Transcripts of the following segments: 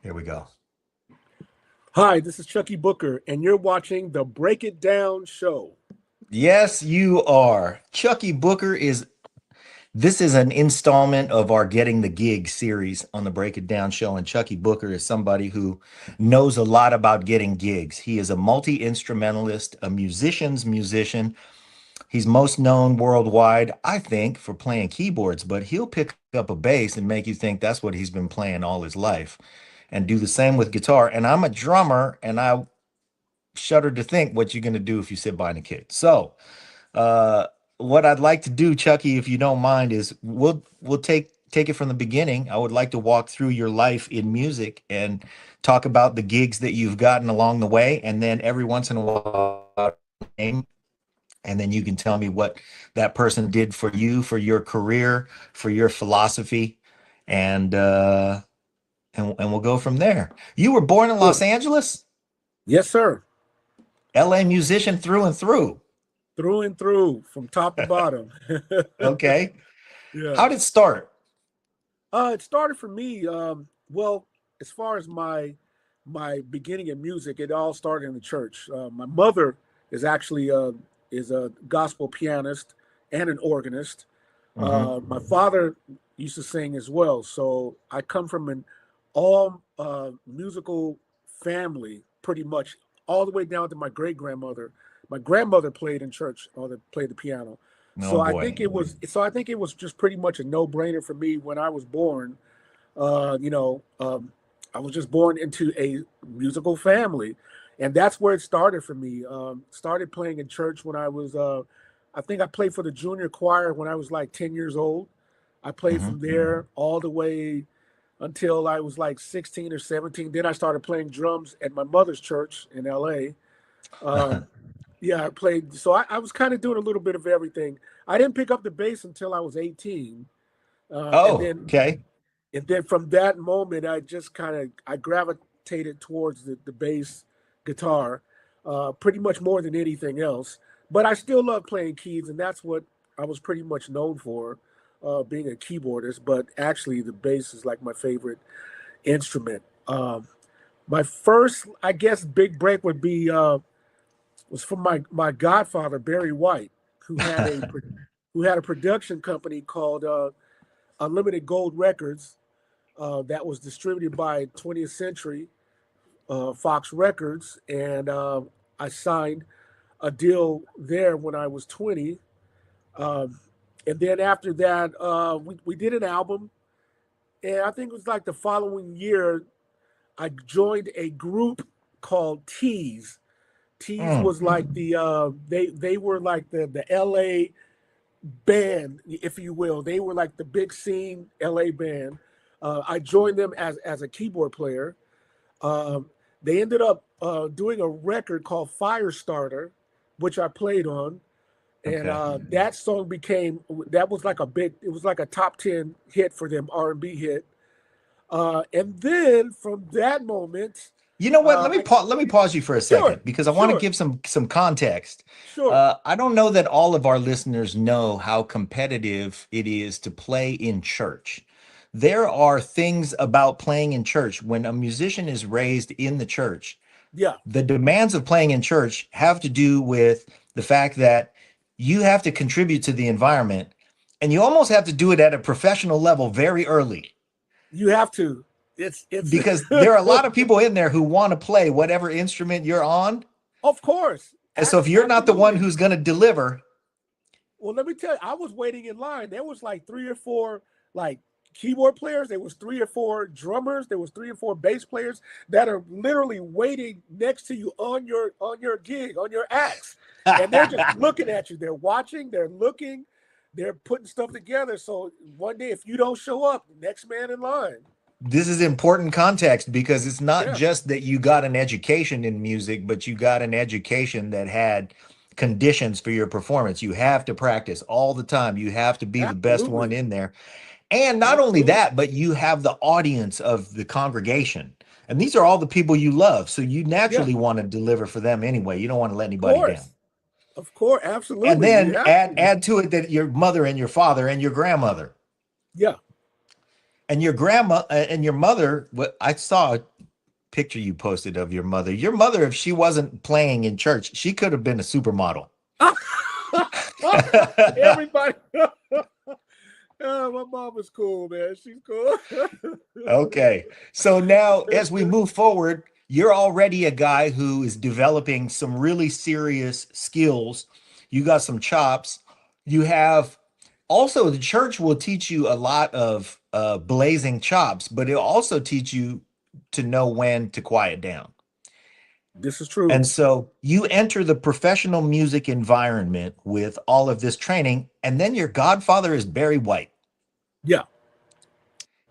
Here we go. Hi, this is Chuckii Booker, and you're watching the Break It Down show. Yes, you are. Chuckii Booker is this is an installment of our Getting the Gig series on the Break It Down show. And Chuckii Booker is somebody who knows a lot about getting gigs. He is a multi-instrumentalist, a musician's musician. He's most known worldwide, I think, for playing keyboards, but he'll pick up a bass and make you think that's what he's been playing all his life and do the same with guitar. And I'm a drummer, and I shudder to think what you're going to do if you sit behind a kid. So, uh, what I'd like to do, Chuckii, if you don't mind, is we'll take it from the beginning. I would like to walk through your life in music and talk about the gigs that you've gotten along the way, and then every once in a while, name, and then you can tell me what that person did for you, for your career, for your philosophy, and and we'll go from there. You were born in Los Sure. Angeles, Yes, sir. LA musician through and through. Through and through, from top to bottom. Okay. Yeah. How did it start? It started for me. Well, as far as my beginning in music, it all started in the church. My mother is actually is a gospel pianist and an organist. Hmm. My father used to sing as well, so I come from an all musical family, pretty much all the way down to my great grandmother. My grandmother played in church or played the piano. Oh So I boy. think it was so I think it was just pretty much a no-brainer for me when I was born. Uh, you know, um, I was just born into a musical family, and that's where it started for me. Started playing in church when I think I played for the junior choir when I was like 10 years old. I played Hmm. from there all the way until I was like 16 or 17. Then I started playing drums at my mother's church in LA. Um, yeah, I played. So I was kind of doing a little bit of everything. I didn't pick up the bass until I was 18. Uh, and Oh, then okay. and then from that moment, I just kind of I gravitated towards the bass guitar, pretty much more than anything else. But I still love playing keys, and that's what I was pretty much known for, being a keyboardist. But actually, the bass is like my favorite instrument. My first, I guess, big break would be was from my godfather Barry White, who had a who had a production company called Unlimited Gold Records that was distributed by 20th Century Fox Records, and I signed a deal there when I was 20. Um, and then after that, we did an album, and I think it was like the following year, I joined a group called Tease. Tease Mm. was like they were like the LA band, if you will. They were like the big scene LA band. I joined them as a keyboard player. Um, they ended up doing a record called Firestarter, which I played on, and Okay. that song became that was like a big. It was like a top 10 hit for them, R&B hit. And then from that moment, You know what? uh, I, Let me pause you for a sure, second because I want to sure, give some context. sure. I don't know that all of our listeners know how competitive it is to play in church. There are things about playing in church when a musician is raised in the church. Yeah, The demands of playing in church have to do with the fact that you have to contribute to the environment, and you almost have to do it at a professional level very early you have to. It's because there are a lot of people in there who want to play whatever instrument you're on. of course, And so if you're not the one absolutely. who's going to deliver, Well, let me tell you, I was waiting in line. There was like three or four like keyboard players. There was three or four drummers. There was three or four bass players that are literally waiting next to you on your gig, on your acts, and they're just looking at you. They're watching. They're looking. They're putting stuff together. So one day, if you don't show up, next man in line. this is important context because it's not Yeah, just that you got an education in music, but you got an education that had conditions for your performance. You have to practice all the time. You have to be the best one absolutely, in there. And not only absolutely. that, but you have the audience of the congregation. And these are all the people you love. So you Yeah, naturally want to deliver for them anyway. You don't want to let anybody down. of course, And absolutely. You then have add to. add to it that your mother and your father and your grandmother. Yeah. And your grandma and your mother, what I saw a picture you posted of your mother. Your mother, if she wasn't playing in church, she could have been a supermodel. Everybody. My mom was cool, man. She's cool. Okay. So now as we move forward, you're already a guy who is developing some really serious skills. You got some chops. You have also the church will teach you a lot of blazing chops, but it'll also teach you to know when to quiet down. This is true. And so you enter the professional music environment with all of this training, and then your godfather is Barry White. Yeah,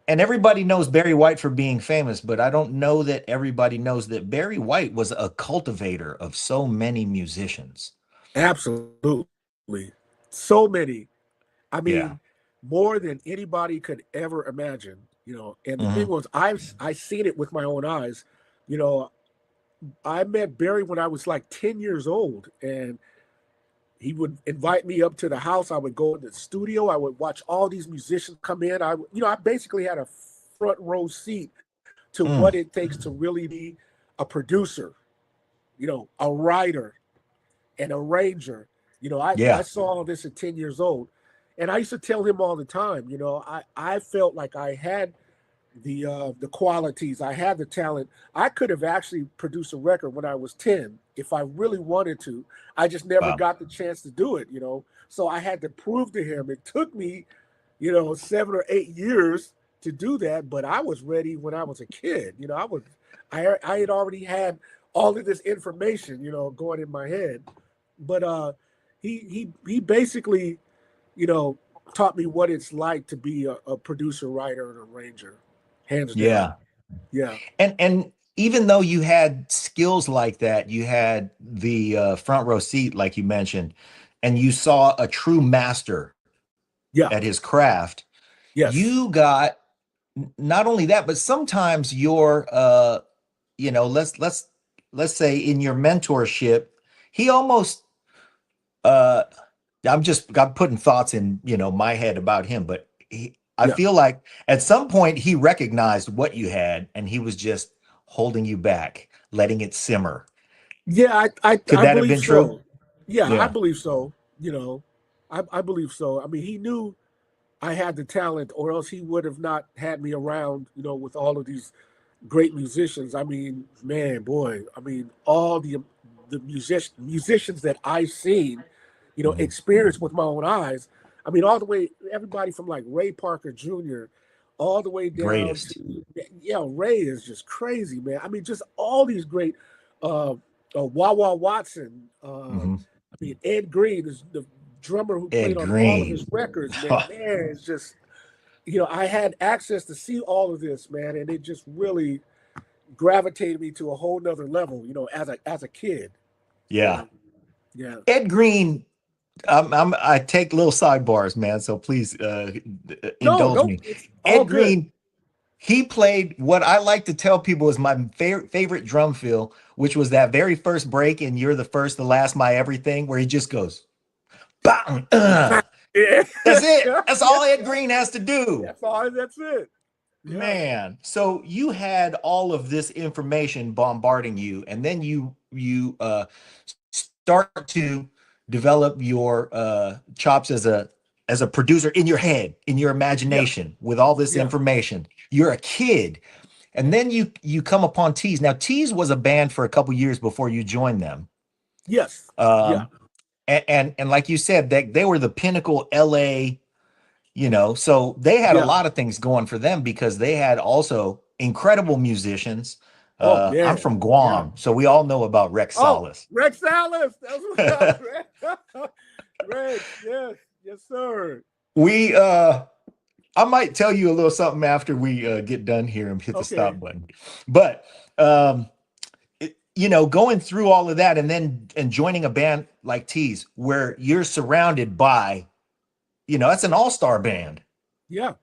And everybody knows Barry White for being famous, but I don't know that everybody knows that Barry White was a cultivator of so many musicians. absolutely. So many. I Yeah. mean, more than anybody could ever imagine. And the thing Hmm. was, I seen it with my own eyes. You know, I met Barry when I was like 10 years old, and he would invite me up to the house. I would go in the studio. I would watch all these musicians come in. I basically had a front row seat to what Mm. it takes to really be a producer, a writer, an arranger. I Yeah. saw all this at 10 years old. And I used to tell him all the time, I felt like I had the qualities, I had the talent. I could have actually produced a record when I was 10 if I really wanted to. I just never Wow. got the chance to do it. So I had to prove to him. It took me, 7 or 8 years to do that, but I was ready when I was a kid. I had already had all of this information, going in my head. But he basically, you know, taught me what it's like to be a producer, writer, and arranger, hands down. Yeah. Yeah, And even though you had skills like that, you had the front row seat, like you mentioned, and you saw a true master yeah, at his craft, yes, you got not only that, but sometimes your let's say in your mentorship, he almost uh I'm putting thoughts in, my head about him, but I yeah, feel like at some point he recognized what you had and he was just holding you back, letting it simmer. yeah. Could I that have believe been true? so. Yeah, I Yeah. believe so. I believe so. I mean, he knew I had the talent, or else he would have not had me around. With all of these great musicians. I mean, man, boy. I mean, all the musicians that I've seen, Mhm. experienced with my own eyes. I mean, all the way, everybody from like Ray Parker Jr. all the way down Greatest. to, yeah, Ray is just crazy, man. I mean, just all these great, uh, Wawa Watson. Hmm. I mean, Ed Green is the drummer who played Ed on all of his Green. records, man. Man, it's just, I had access to see all of this, man, and it just really gravitated me to a whole nother level, as a kid. Yeah. So yeah. Ed Green, I take little sidebars, man. So please No, indulge no, me. it's all Ed good. Green, he played what I like to tell people is my favorite drum fill, which was that very first break in "You're the First, the Last, My Everything," where he just goes, bang, Yeah. that's it. Yeah, That's yeah. all Ed Green has to do. That's it. Yeah. Man, so you had all of this information bombarding you, and then you start to develop your chops as a producer in your head, in your Yeah. imagination, with all this Yeah. information. You're a kid, and then you come upon Tease. Now, Tease was a band for a couple years before you joined them. Yes. Yeah. Um, and like you said, they were the pinnacle LA, so they had a Yeah. lot of things going for them because they had also incredible musicians. Oh I'm man. from Yeah. Guam, so we all know about Rex Oh, Salas. Rex Alice. That's what Rex. Rex. Yes. Yes, sir. We I might tell you a little something after we get done here and hit the stop Okay. button. But um going through all of that and joining a band like Tease where you're surrounded by, that's an all-star band. Yeah.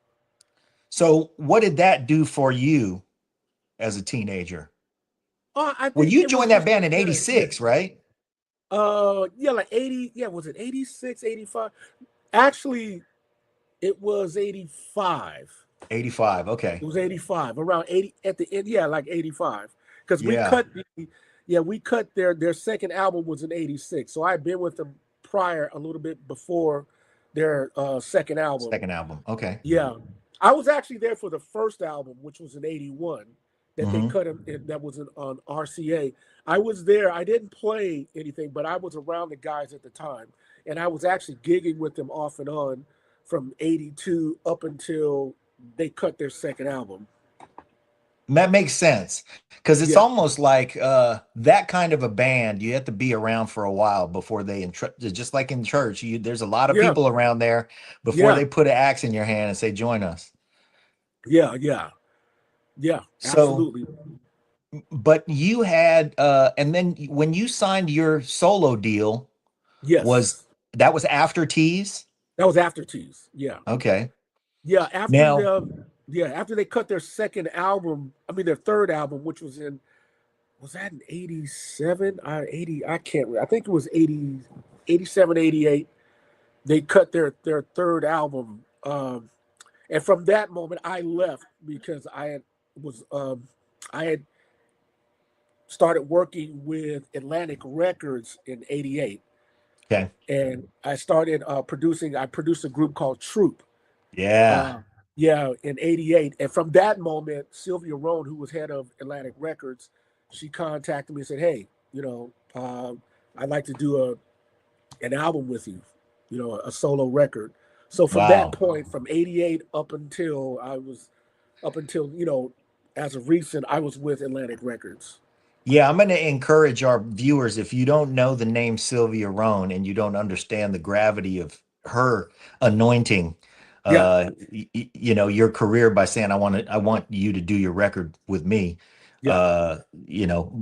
So what did that do for you as a teenager? I Well, think you it was joined that just band in yeah. '86, right? Yeah, like 80, yeah, was it 86, 85? Actually, it was 85. 85. It Okay. was 85, around 80 at the end, yeah, like 85. Because Yeah. we cut their second album was in 86. So I had been with them prior a little bit before their second album. Second album. Okay. Yeah. I was actually there for the first album, which was in 81, that they Hmm. cut that was on RCA. I was there. I didn't play anything, but I was around the guys at the time. And I was actually gigging with them off and on from 82 up until they cut their second album. That makes sense because it's Yeah. almost like that kind of a band. You have to be around for a while before just like in church. There's a lot of Yeah. people around there before Yeah. they put an axe in your hand and say, "Join us." Yeah. Yeah. Yeah. So, Absolutely. but you had, and then when you signed your solo deal, was Yes. that was after Tease? That was after Tease. Yeah. Okay. Yeah. Now, After they cut their second album, I mean their third album, which was that in 87? 80, I can't remember. I think it was 80, 87, 88. They cut their third album. And from that moment I left because was I had started working with Atlantic Records in 88. okay. And I started producing. I produced a group called Troop. Yeah. Uh, yeah, in '88. And from that moment, Sylvia Rohn, who was head of Atlantic Records, she contacted me and said, "Hey, I'd like to do an album with you, a solo record." So from that Wow. point, from '88 up until as of recent, I was with Atlantic Records. Yeah, I'm going to encourage our viewers, if you don't know the name Sylvia Rohn and you don't understand the gravity of her anointing, Yeah, your career by saying, I want you to do your record with me. yeah,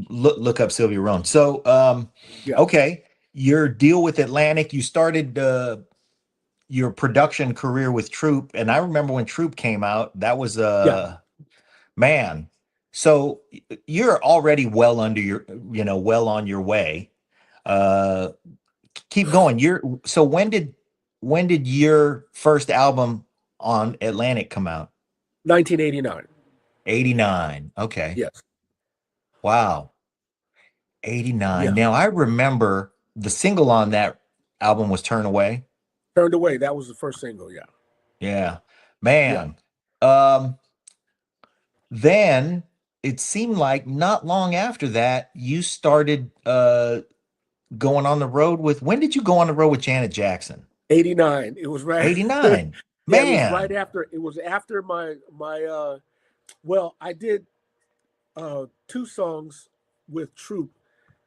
Look up Sylvia Rohn. So, yeah, okay, your deal with Atlantic, you started your production career with Troop, and I remember when Troop came out, that was yeah. man. So you're already well under your, well on your way. Uh, Keep going. So when did your first album on Atlantic come out? 1989. 89. Okay. Yes. Wow. 89. Yeah. Now I remember the single on that album was Turn Away. Turned Away. That was the first single. Yeah. Yeah. Yeah. Man. Um, then it seemed like not long after that you started going on the road with when did you go on the road with Janet Jackson? 89. It was right. 89. Yeah, it was right Man. after. It was after my. Well, I did two songs with Troop.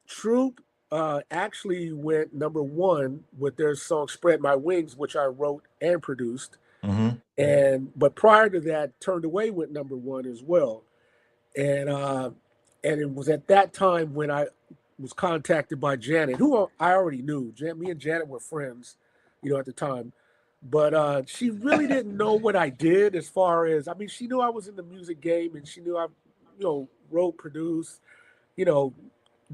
Troop actually went number one with their song "Spread My Wings," which I wrote and produced. Hmm. But prior to that, Turned Away went number one as well. And it was at that time when I was contacted by Janet, who I already knew. Me and Janet were friends, at the time. But she really didn't know what I did as far as, I mean, she knew I was in the music game and she knew I, wrote, produced, you know,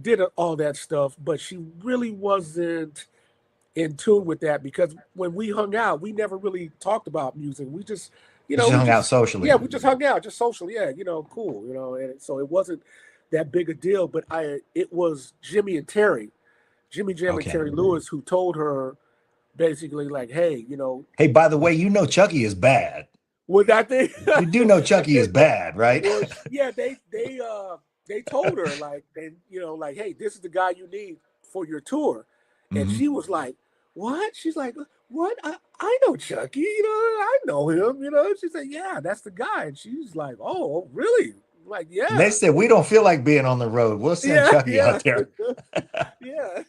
did all that stuff. But she really wasn't in tune with that because when we hung out, we never really talked about music. We just, You just hung out yeah, socially. we just hung out, just social. Yeah, cool, and so it wasn't that big a deal. But it was Jimmy and Terry, Jimmy Jam and Okay. Terry Lewis, who told her basically like, hey, Hey, by the way, Chucky is bad. would that thing? You do know Chucky is bad, right? Well, yeah, they told her like like, hey, this is the guy you need for your tour, and Hmm. she was like, what? She's like, what? I know Chucky, I know him, She said, yeah, that's the guy, and she's like, oh, really? Like, They yeah, said we don't feel like being on the road. We'll send yeah, Chucky yeah, out there. yeah.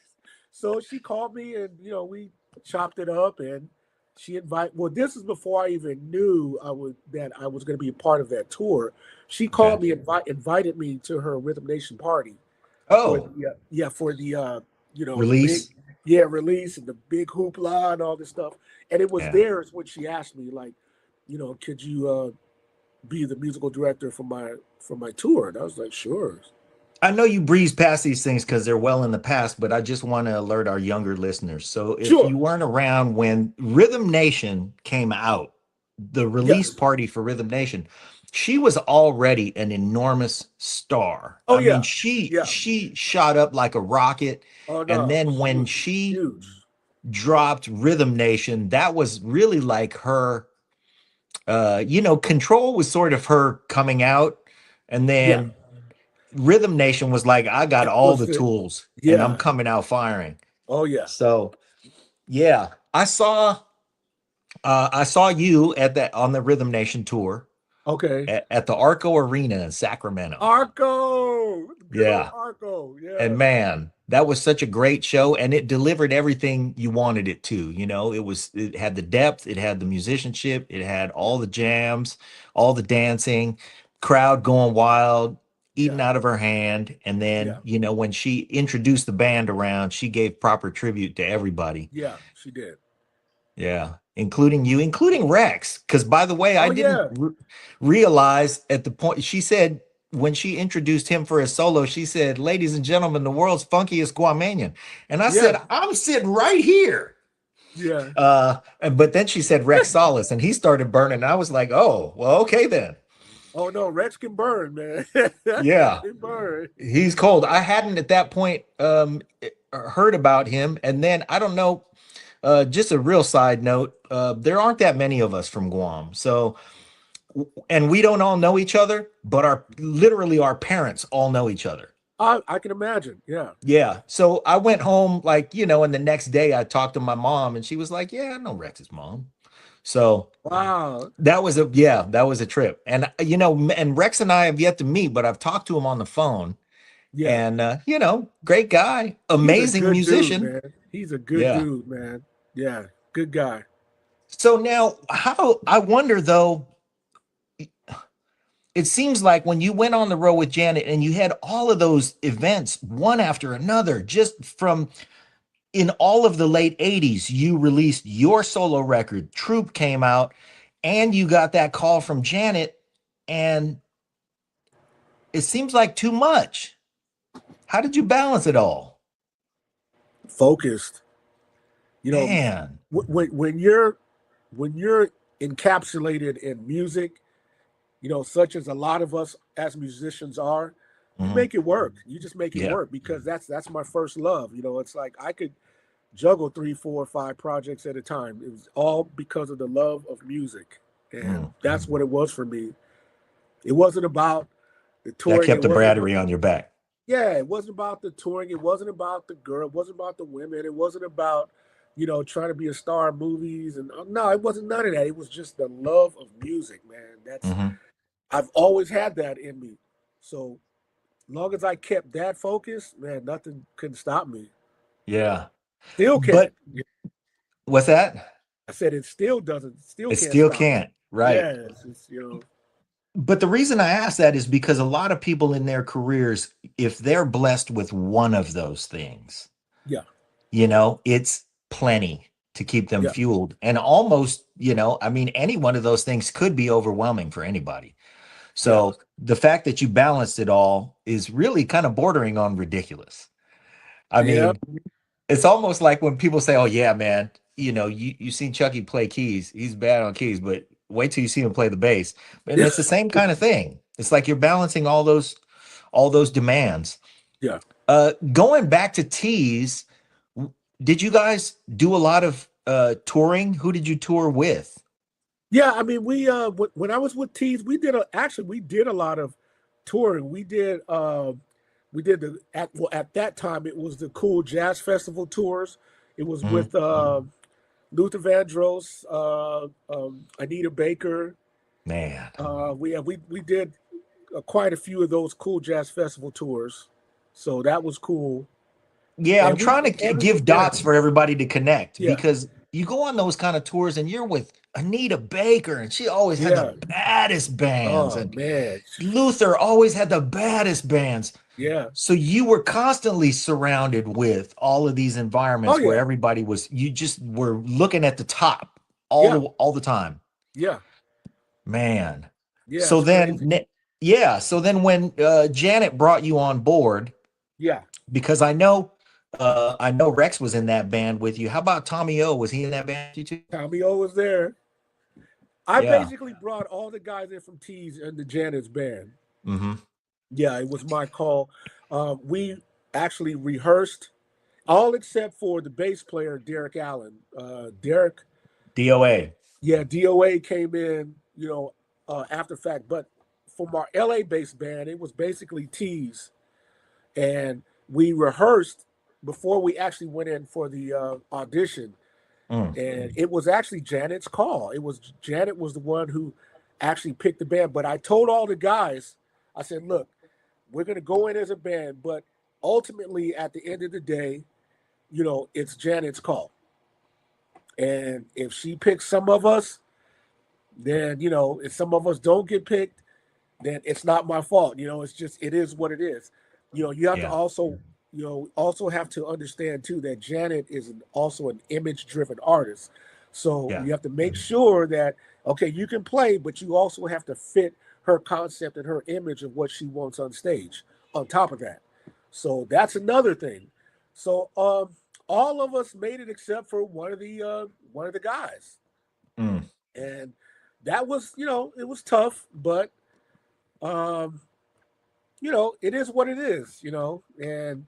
So she called me, and we chopped it up, and she invited. Well, this is before I even knew that I was going to be a part of that tour. She Okay. called me, invited me to her Rhythm Nation party for Oh, the for the big release. release and the big hoopla and all this stuff. And it was Yeah. there is when she asked me like, could you be the musical director for my tour? And I was like, sure. I know you breeze past these things because they're well in the past, but I just want to alert our younger listeners. So if Sure. you weren't around when Rhythm Nation came out, the release Yes. party for Rhythm Nation, she was already an enormous star. Oh I mean, yeah. she Yeah. she shot up like a rocket. Oh And no. then She when was she huge. dropped Rhythm Nation, that was really like her, you know, Control was sort of her coming out. And Yeah. then Rhythm Nation was like, I got It all was the the tools and I'm yeah. coming out firing. Oh yeah. So yeah, I saw you at that on the Rhythm Nation tour Okay. at the Arco Arena in Sacramento. Arco. Good old Yeah. Arco. And Yeah. man, that was such a great show and it delivered everything you wanted it to. You know, it had the depth, it had the musicianship, it had Yeah. all the jams, all the dancing, crowd going wild, eating Yeah. out of her hand. And then, Yeah. you know, when she introduced the band around, she gave proper tribute to everybody. Yeah. She did. Yeah, including you, including Rex. Because by the way, I Oh didn't yeah. realize at the point she said when she introduced him for his solo, she said, "Ladies and gentlemen, the world's funkiest Guamanian," and I Yeah. said, "I'm sitting right here." Yeah. But then she said Rex Solis, and he started burning. I was like, "Oh, well, okay then." Oh no, Rex can burn, man. He Yeah, can burn. he's cold. I hadn't at that point heard about him, and then I don't know. Just a real side note: there aren't that many of us from Guam, so and we don't all know each other, but our literally our parents all know each other. I can imagine. Yeah. Yeah. So I went home like, you know, and the next day I talked to my mom and she was like, "Yeah, I know Rex's mom." So Wow. that was a trip. And you know, and Rex and I have yet to meet, but I've talked to him on the phone Yeah. and you know, great guy, He's a amazing good dude, musician. man. He's a good Yeah. dude, man. Yeah. Good guy. So now how I wonder though, it seems like when you went on the road with Janet and you had all of those events one after another, just from in all of the late 80s, you released your solo record, Troop came out, and you got that call from Janet, and it seems like too much. How did you balance it all? Focused. You know, Man. when you're encapsulated in music, you know, such as a lot of us as musicians are, you Mhm. make it work. You just make it Yeah. work because that's my first love. You know, it's like I could juggle three, four, five projects at a time. It was all because of the love of music. And Mm. that's what it was for me. It wasn't about the That touring. kept It the wasn't about, battery on your back. yeah, it wasn't about the touring. It wasn't about the girl. It wasn't about the women. It wasn't about, you know, trying to be a star in movies. And no, it wasn't none of that. It was just the love of music, man. Mhm. I've always had that in me. So long as I kept that focus, man, nothing can stop me. Yeah. Still But can't. what's that? I said it still doesn't, still It can't still stop me. can't. Right. Yes, it's, you know, But the reason I ask that is because a lot of people in their careers, if they're blessed with one of those things, yeah, you know, it's plenty to keep them yeah, fueled. And almost, you know, I mean, any one of those things could be overwhelming for anybody. yeah, So the fact that you balanced it all is really kind of bordering on ridiculous. I yeah, mean, it's almost like when people say, "Oh yeah, man, you know, you seen Chucky play keys. He's bad on keys, but wait till you see him play the bass." And yeah, it's the same kind of thing. It's like you're balancing all those demands. yeah. Going back to Tease, did you guys do a lot of touring? Who did you tour with? Yeah, I mean, when I was with Tees, we did a lot of touring. We did at that time it was the Cool Jazz Festival tours. It was Mhm. with Luther Vandross, Anita Baker. Man. We did quite a few of those Cool Jazz Festival tours, so that was cool. Yeah, I'm And we trying to give yeah, dots for everybody to connect yeah, because you go on those kind of tours and you're with Anita Baker and she always had the yeah. baddest bands Oh and man, Luther always had the baddest bands. yeah. So you were constantly surrounded with all of these Oh environments where yeah, everybody was you just were looking at the top yeah, all the time. yeah, Man. yeah. So It's then crazy. yeah, so then when Janet brought you on board Yeah. because I know Rex was in that band with you. How about Tommy O? Was he in that band with you too? Tommy O was there. I Yeah. basically brought all the guys in from T's and the Janet's band. Mm-hmm. Yeah, it was my call. We actually rehearsed all except for the bass player Derek Allen. Derek, DOA. yeah, DOA came in, after fact. But from our LA based band, it was basically T's, and we rehearsed before we actually went in for the audition. Mm. And it was actually Janet's call. It was Janet was the one who actually picked the band. But I told all the guys, I said, look, we're gonna go in as a band, but ultimately at the end of the day, it's Janet's call. And if she picks some of us, then if some of us don't get picked, then it's not my fault. It's just it is what it is. You have to Yeah. also have to understand too that Janet is also an image driven artist. So Yeah. you have to make sure that okay, you can play, but you also have to fit her concept and her image of what she wants on stage. On top of that, so that's another thing. So all of us made it except for one of the guys, Mm. and that was it was tough, but um, it is what it is, and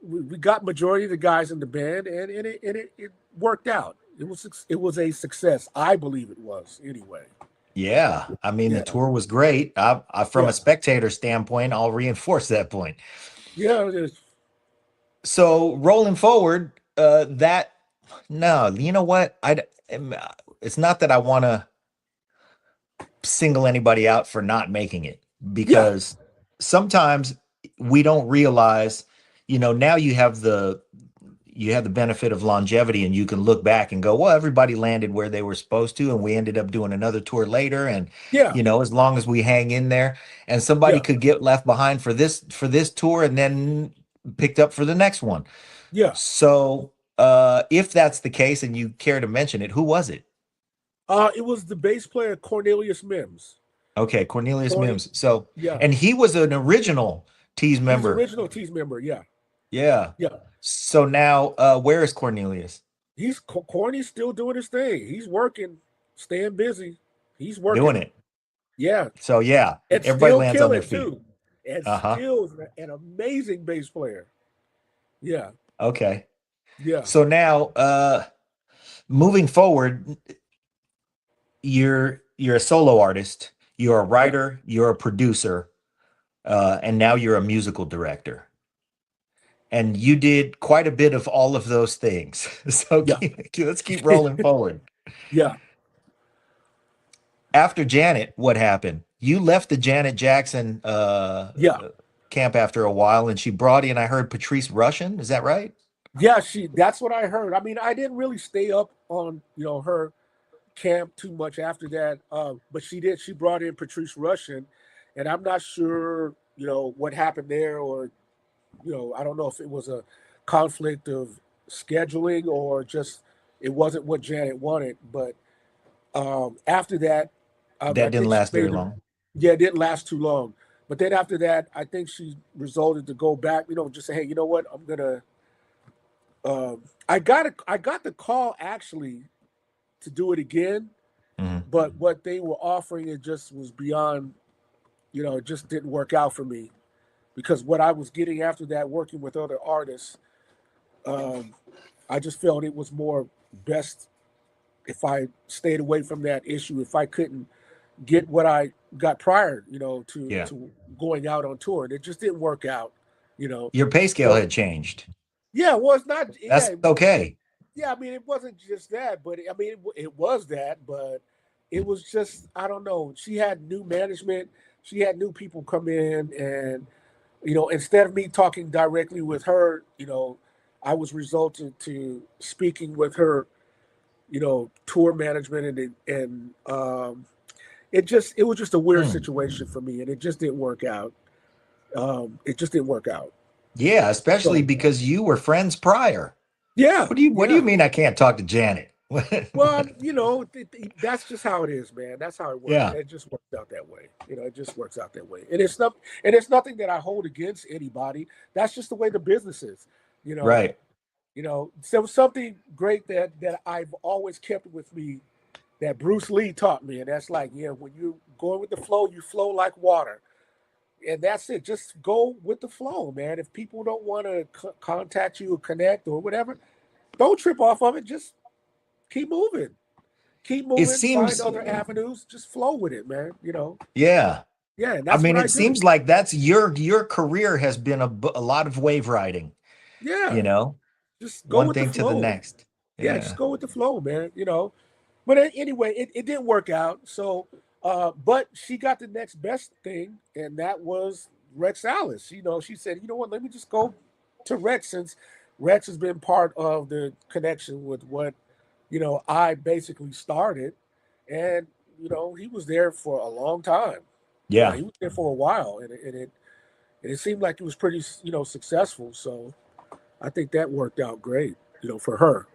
we got majority of the guys in the band, and it worked out. It was a success. I believe it was anyway. Yeah. I mean, the Yeah, tour was great. From a yeah, spectator standpoint, I'll reinforce that point. yeah. It is. So rolling forward, that no, you know what? It's not that I want to single anybody out for not making it, Yeah, because sometimes we don't realize, now you have the benefit of longevity, and you can look back and go, well, everybody landed where they were supposed to, and we ended up doing another tour later. And yeah, as long as we hang in there, and somebody yeah, could get left behind for this tour and then picked up for the next one. yeah. So if that's the case and you care to mention it, who was it? It was the bass player Cornelius Mims. Okay, Cornelius Corny, Mims. So, yeah. and he was an original Tease He's the member. original T's member. Yeah, Yeah. yeah. So now, where is Cornelius? Corny's still doing his thing. He's working, staying busy. He's Doing working. it. Yeah, So yeah, and everybody still lands on their killing feet. too, and Uh-huh. still an amazing bass player. Yeah, Okay. yeah, So now, moving forward, you're a solo artist, you're a yeah, writer, you're a producer, and now you're a musical director. And you did quite a bit of all of those things. So yeah, let's keep rolling forward. yeah, After Janet, what happened? You left the Janet Jackson yeah, camp after a while, and she brought in, I heard, Patrice Rushen. Is that right? yeah. That's what I heard. I mean, I didn't really stay up on her camp too much after that, but she did. She brought in Patrice Rushen, and I'm not sure what happened there, or I don't know if it was a conflict of scheduling or just it wasn't what Janet wanted. But after that, I That didn't think she last very made long. yeah, it didn't last too long. But then after that, I think she resulted to go back, just say, hey, you know what, I'm gonna. I got the call actually to do it again, Mhm. but what they were offering it just was beyond. It just didn't work out for me because what I was getting after that, working with other artists, um, I just felt it was more best if I stayed away from that issue. If I couldn't get what I got prior, to Yeah. going out on tour, and it just didn't work out. You know, Your pay scale so had changed. yeah, well, it's not. Yeah, That's okay. yeah. I mean, it wasn't just that, but I mean, it was that, but it was just I don't know. She had new management. She had new people come in, and instead of me talking directly with her, I was resulted to speaking with her, tour management, and it was just a weird Mm. situation for me, and it just didn't work out. It just didn't work out. Yeah, especially So because you were friends prior. yeah, What do you yeah. mean I can't talk to Janet? Well, that's just how it is, man. That's how it works. Yeah, It just works out that way. It just works out that way. And it's nothing that I hold against anybody. That's just the way the business is. You know, right. so something great that I've always kept with me that Bruce Lee taught me, and that's like, yeah, when you going with the flow, you flow like water, and that's it. Just go with the flow, man. If people don't want to contact you or connect or whatever, don't trip off of it. Just keep moving, keep It moving. Find seems, other avenues. Just flow with it, man. yeah. Yeah, and I that's what mean, I it do. seems like that's your career has been a lot of wave riding, you Yeah, know, just go one with the thing to the flow. next. Yeah, just Yeah. go with the flow, man. But anyway, it didn't work out. So, but she got the next best thing, and that was Rex Alice. She said, you know what, let me just go to Rex, since Rex has been part of the connection with what, I basically started. And, he was there for a long time. Yeah, Yeah. he was there for a while, and it seemed like it was pretty, successful. So I think that worked out great, for her.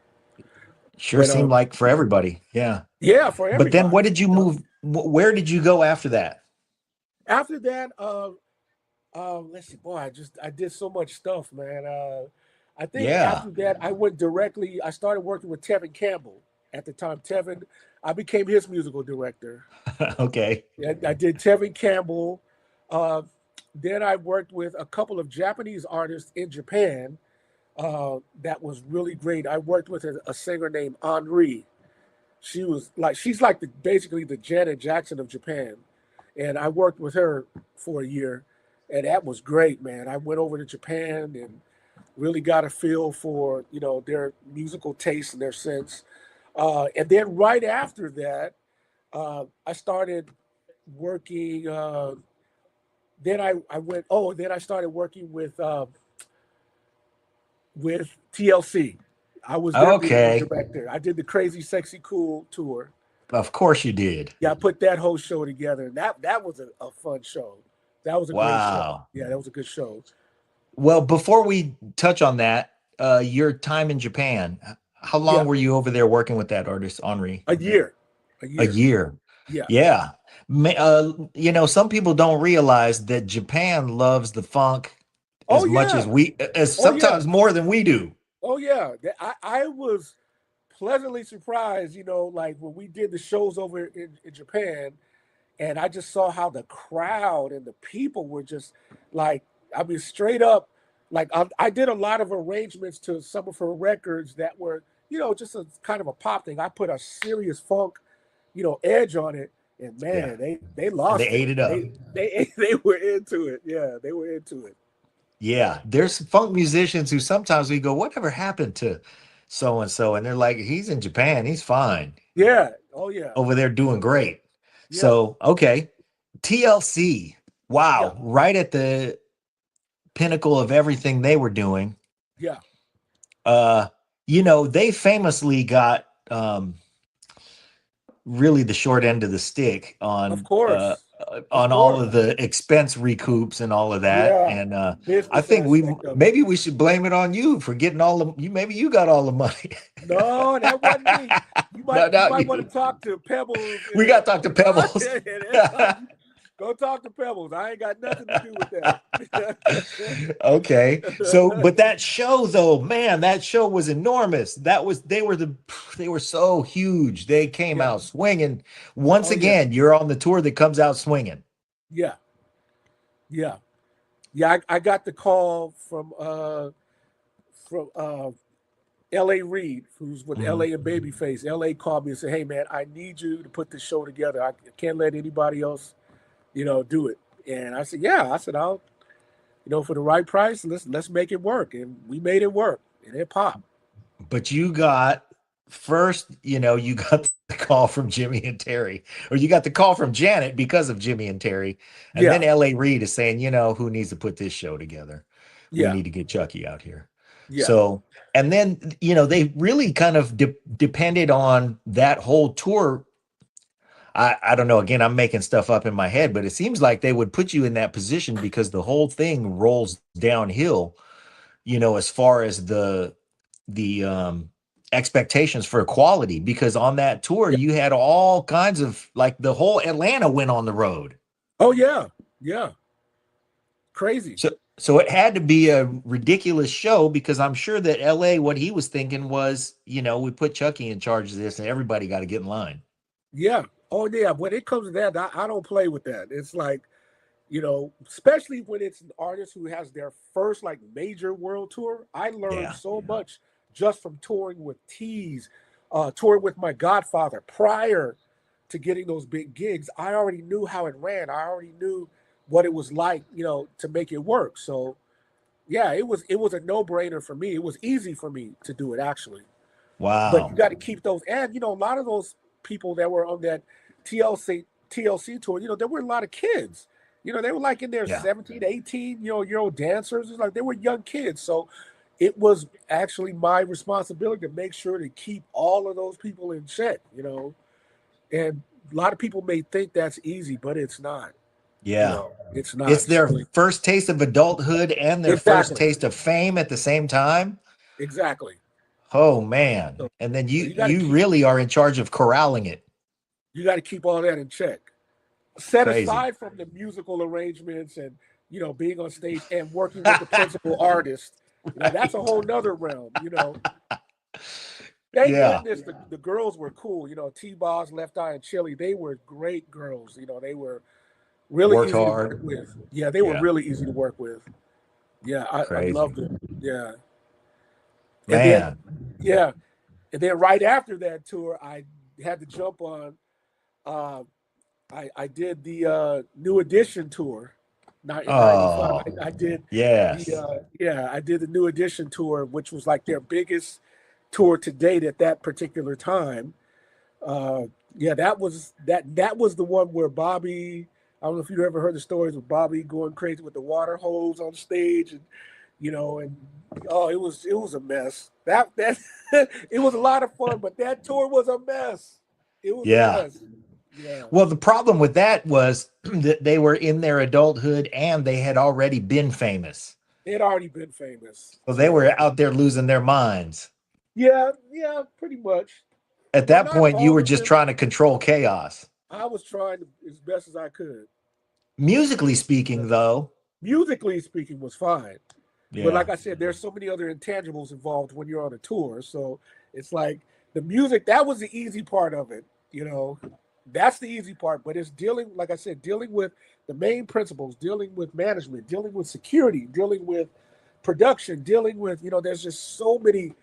Sure But seemed like for everybody. Yeah. yeah, for But then what everybody. did you move? Where did you go after that? After that, let's see, boy, I did so much stuff, man. I think Yeah. after that, I went directly. I started working with Tevin Campbell at the time. I became his musical director. Okay. I did Tevin Campbell. Uh, then I worked with a couple of Japanese artists in Japan. That was really great. I worked with a singer named Henri. She's like basically the Janet Jackson of Japan, and I worked with her for a year, and that was great, man. I went over to Japan and really got a feel for their musical taste and their sense, and then right after that, I started working. Then I went. Oh, then I started working with TLC. I was their musical Okay. director. I did the Crazy Sexy Cool tour. Of course you did. Yeah, I put that whole show together. And that was a fun show. That was a great show. Wow. Yeah, that was a good show. Well, before we touch on that, your time in Japan, how long Yeah, were you over there working with that artist, Henri? a year, a A year. year. Yeah. Yeah. Some people don't realize that Japan loves the funk Oh as much yeah. as as Oh yeah. sometimes more than we do. Oh yeah. I was pleasantly surprised. Like when we did the shows over in Japan, and I just saw how the crowd and the people were just like, I mean, straight up. Like I did a lot of arrangements to some of her records that were, just a kind of a pop thing. I put a serious funk, edge on it, and Yeah. man, they And they lost ate it. it up. They were into it. Yeah, they were into it. Yeah. There's funk musicians who sometimes we go, whatever happened to so and so? And they're like, he's in Japan. He's fine. Yeah. Oh yeah. Over there doing great. Yeah. So, okay. TLC. Yeah. Wow. Right at the pinnacle of everything they were doing. Yeah. Uh, they famously got really the short end of the stick Of course. Of on all course. of the expense recoups and all of that. Yeah. And I Business think we aspect of it. maybe we should blame it on you for getting all the you maybe you got all the money. No, that wasn't me. You No, might you not might want you. to talk to Pebbles We got to talk to Pebbles. Go talk to Pebbles. I ain't got nothing to do with that. Okay. So, but that show though, man, that show was enormous. They were so huge. They came Yeah. out swinging. Once Oh yeah. again, you're on the tour that comes out swinging. Yeah. Yeah. Yeah. I got the call from L.A. Reid, who's with Mhm. L.A. and Babyface. L.A. called me and said, "Hey man, I need you to put this show together. I can't let anybody else, do it." And I said, "Yeah." I said, "I'll, for the right price, let's make it work." And we made it work, and it popped. But you got first, you got the call from Jimmy and Terry, or you got the call from Janet because of Jimmy and Terry. And then Yeah. LA Reid is saying, who needs to put this show together? We Yeah. need to get Chuckii out here. Yeah. So, and then, they really kind of depended on that whole tour. I don't know. Again, I'm making stuff up in my head, but it seems like they would put you in that position because the whole thing rolls downhill, as far as the expectations for quality, because on that tour Yeah. you had all kinds of, like, the whole Atlanta went on the road. Oh yeah. Yeah. Crazy. So it had to be a ridiculous show, because I'm sure that LA, what he was thinking was, we put Chuckii in charge of this and everybody got to get in line. Yeah. Oh yeah. When it comes to that, I don't play with that. It's like, especially when it's an artist who has their first like major world tour. I learned Yeah. so much just from touring with Tease, touring with my Godfather. Prior to getting those big gigs, I already knew how it ran. I already knew what it was like, to make it work. So yeah, it was a no brainer for me. It was easy for me to do it actually. But you Wow. got to keep those. And a lot of those people that were on that TLC tour, there were a lot of kids. They were like in their Yeah. 17, 18, year old dancers. It's like they were young kids. So it was actually my responsibility to make sure to keep all of those people in check. And a lot of people may think that's easy, but it's not. Yeah. It's It's not. their So first taste of adulthood and their first exactly, taste of fame at the same time. exactly. Oh man. So, And then so you you got to you keep really are in charge of corralling it. all that in check. Set Crazy. aside from the musical arrangements and being on stage and working with the principal artist, that's a Right. whole nother realm. Thank Yeah. goodness the girls were cool. T-Boz, Left Eye, and Chili, they were great girls. They were really Worked easy to work hard. with. Yeah, they were Yeah. really easy to work with. Yeah, I Crazy. loved them. Yeah. And then Man. yeah, and then right after that tour I had to jump on. uh I did the New Edition tour, not in '95. Oh, I did the yes. I did the New Edition tour, which was like their biggest tour to date at that particular time. Uh, yeah, that was the one where Bobby. I don't know if you ever heard the stories of Bobby going crazy with the water hose on stage, and oh, it was a mess. That it was a lot of fun, but that tour was a mess. It was a Yeah. mess. Yeah. Well, the problem with that was that they were in their adulthood and they had already been famous. They had already been famous. So they So were out there losing their minds. yeah, yeah, pretty much. At Well, that not point, you all were of just them. trying to control chaos. I was trying as best as I could. Musically Yeah. speaking, though, Musically speaking was fine. But yeah, like I said, there's so many other intangibles involved when you're on a tour. So it's like the music, that was the easy part of it, you know. That's the easy part. But it's dealing, like I said, dealing with the main principles, dealing with management, dealing with security, dealing with production, dealing with, there's just so many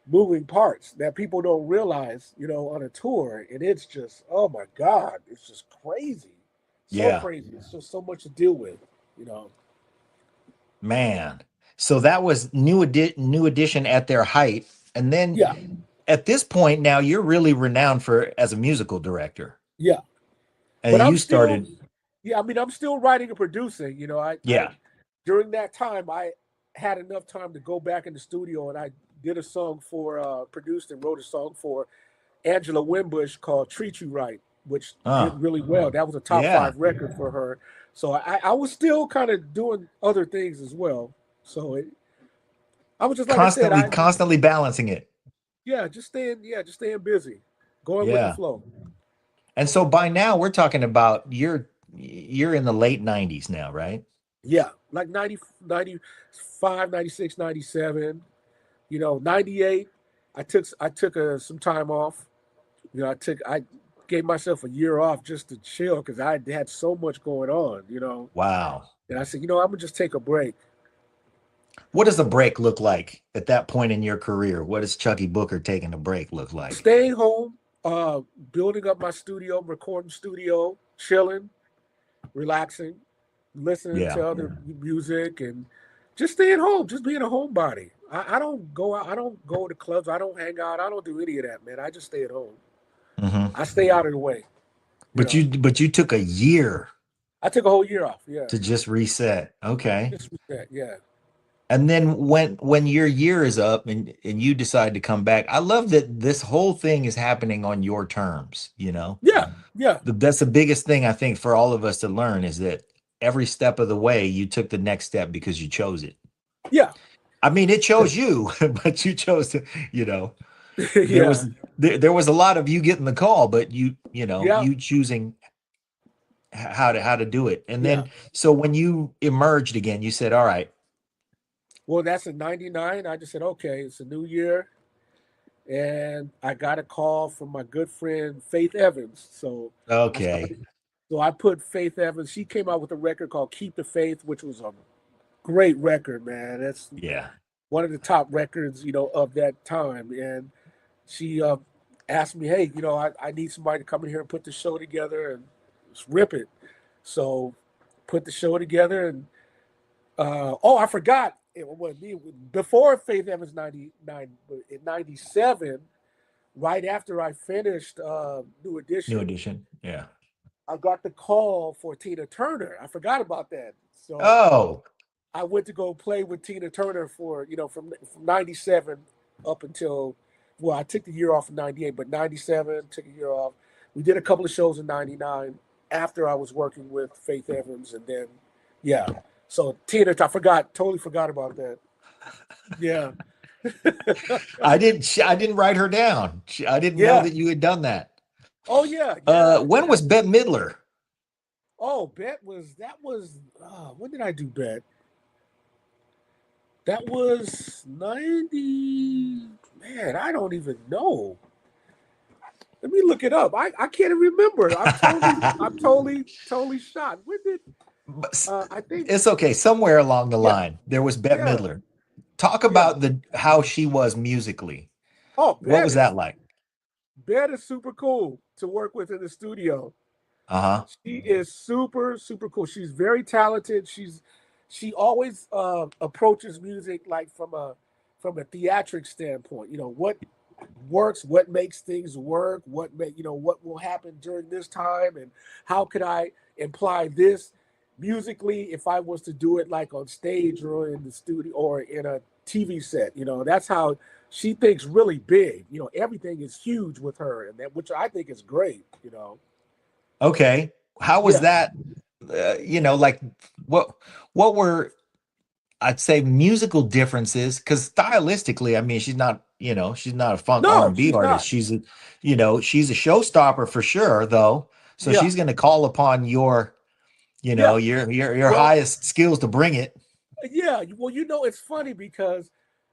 moving parts that people don't realize, on a tour. And it's just, oh my God, it's just crazy. So yeah, crazy. It's just so much to deal with, you know. man. So that was new edition at their height. And then Yeah, at this point now you're really renowned for as a musical director. yeah. And But I'm you still, started, yeah, I mean, I'm still writing and producing. I yeah. during that time, I had enough time to go back in the studio and I did a song for, produced and wrote a song for Angela Wimbush called Treat You Right, which did Oh, really well. That was a top yeah. five record for her. So I was still kind of doing other things as well. So I was just, like I said, Constantly balancing it. just staying busy, going with the Yeah. flow. And so by now we're talking about you're in the late 90s now, right? Yeah, like 95, 96, 97. 98. I took some time off. I gave myself a year off just to chill because I had so much going on. Wow. And I said, I'm gonna just take a break. What does a break look like at that point in your career? What does Chuckii Booker taking a break look like? Staying home, building up my studio, recording studio, chilling, relaxing, listening Yeah. to other music, and just staying home, just being a homebody. I don't go out. I don't go to clubs. I don't hang out. I don't do any of that, man. I just stay at home. Hmm. I stay out of the way. You But know, you took a year I took a whole year off. Yeah, to just reset. Okay. just reset. Yeah, And then when your year is up and you decide to come back, I love that this whole thing is happening on your terms, you know? yeah, yeah, That's the biggest thing I think for all of us to learn is that every step of the way you took the next step because you chose it. yeah, I mean, it chose you, but you chose to, you know, there yeah, was there was a lot of you getting the call, but yeah, you choosing how to do it. And yeah. then so when you emerged again, you said, "All right, Well, that's in '99. I just said, okay, it's a new year. and I got a call from my good friend Faith Evans. So I Okay. started. So I put Faith Evans. She came out with a record called "Keep the Faith," which was a great record, man. That's Yeah. one of the top records, of that time. And she asked me, "Hey, I need somebody to come in here and put the show together and just rip it." So put the show together, and oh, I forgot. It was me before Faith Evans '99 in '97. Right after I finished New New Edition, Edition. Yeah. I got the call for Tina Turner. I forgot about that. So Oh, I went to go play with Tina Turner for, from '97 up until, well, I took the year off in '98, but '97 took a year off. We did a couple of shows in '99 after I was working with Faith Evans, and then yeah. So Tina, totally forgot about that. Yeah, I didn't write her down. I didn't know yeah. that you had done that. Oh yeah, yeah, When yeah. was Bette Midler? Oh, when did I do Bet? That was 90. Man, I don't even know. Let me look it up. I can't even remember. I'm totally shot. When did I think It's okay. Somewhere along the yeah, line, there was Bette yeah, Midler. Talk yeah. about the how she was musically. Oh, What was that like? Bet is super cool to work with in the studio. Uh-huh. She is super, super cool. She's very talented. She always approaches music like from a theatric standpoint. What works, what makes things work, what will happen during this time, and how could I imply this musically if I was to do it like on stage or in the studio or in a TV set. That's how she thinks really big. Everything is huge with her, and that which I think is great. Okay. How was Yeah. that? Like what what were I'd say musical differences? Because stylistically, I mean, she's not a funk No, R&B she's artist. not. She's a showstopper for sure, though. So Yeah. she's going to call upon Yeah. your Well, highest skills to bring it. yeah. Well, it's funny because,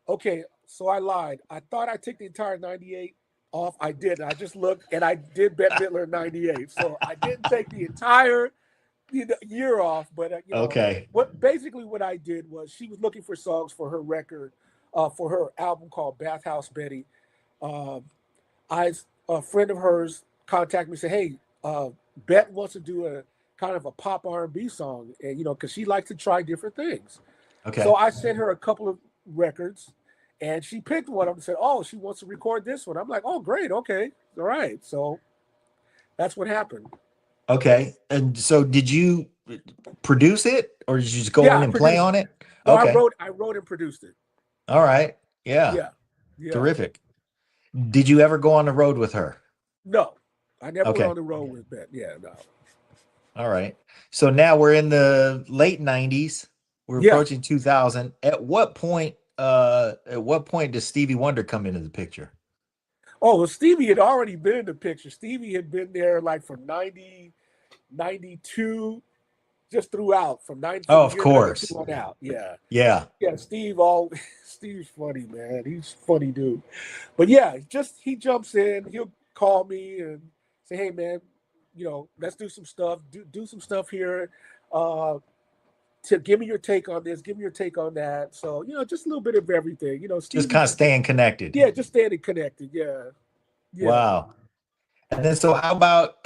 okay, so I lied. I thought I took the entire '98 off. I didn't. I just looked and I did Bette Midler in '98. So I didn't take the entire year off. But, Okay. what I did was she was looking for songs for her record, for her album called Bathhouse Betty. Um, a friend of hers contacted me and said, "Hey, Bet wants to do a kind of a pop R&B song, and because she likes to try different things." So Okay. I sent her a couple of records, and she picked one of them and said, "Oh, she wants to record this one." I'm like, "Oh, great, okay, all right." So that's what happened. Okay. And so did you produce it or did you just go Yeah, in I and play produced on it. it? No, Okay. I wrote and produced it. All right. Yeah. Yeah, yeah. Terrific. Did you ever go on the road with her? No, I never went Okay. on the road with Bet. Yeah, no. All right. So now we're in the late 90s. We're Yeah. approaching 2000. At what point does Stevie Wonder come into the picture? Oh, well, Stevie had already been in the picture. Stevie had been there like from 90, 92, just throughout from Oh, the of year 92 course. on out. Yeah. Yeah. Yeah, Steve's funny, man. He's a funny dude. But yeah, just he jumps in, he'll call me and say, "Hey man, let's do some stuff, do some stuff here. Uh to give me your take on this, give me your take on that." So, just a little bit of everything. Just kind of Stevie's staying connected. yeah, just staying connected. Yeah. Yeah. Wow. And then so how about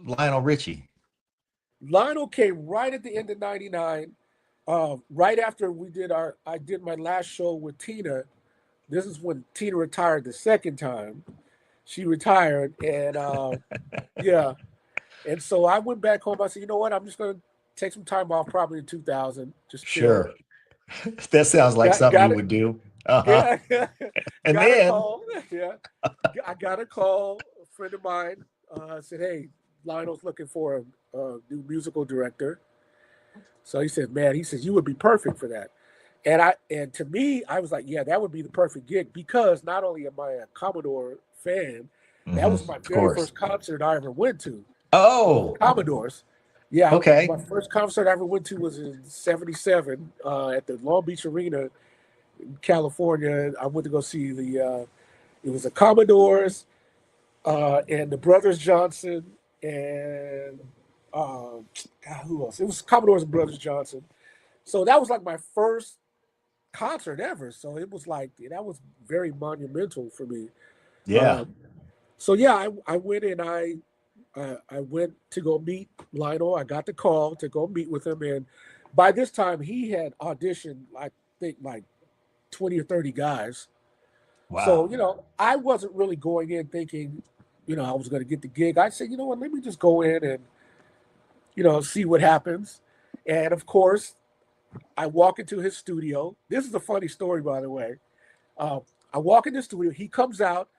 Lionel Richie? Lionel came right at the end of '99, right after I did my last show with Tina. This is when Tina retired the second time. She retired, and yeah, and so I went back home. I said, "You know what? I'm just going to take some time off, probably in 2000, just chill." Sure. That sounds like something Got you it. would do. Uh-huh. Yeah, And got a then call. Yeah, I got a call. A friend of mine said, "Hey, Lionel's looking for a new musical director." So he said, "Man," he says, "you would be perfect for that." And to me, I was like, "Yeah, that would be the perfect gig because not only am I a Commodore fan, that was my of very course. first concert I ever went to was the Oh, Commodores. Yeah, okay. my first concert I ever went to was in '77 at the Long Beach Arena in California. I went to go see It was the Commodores and the Brothers Johnson and God, who else? It was Commodores and Brothers Johnson. So that was like my first concert ever. So it was like that was very monumental for me. Yeah. Um, so yeah, I went and I went to go meet Lionel. I got the call to go meet with him, and by this time he had auditioned, I think, like 20 or 30 guys. So Wow. I wasn't really going in thinking, I was going to get the gig. I said, you know what, let me just go in and see what happens. And of course, I walk into his studio. This is a funny story, by the way. Uh, I walk in the studio. He comes out.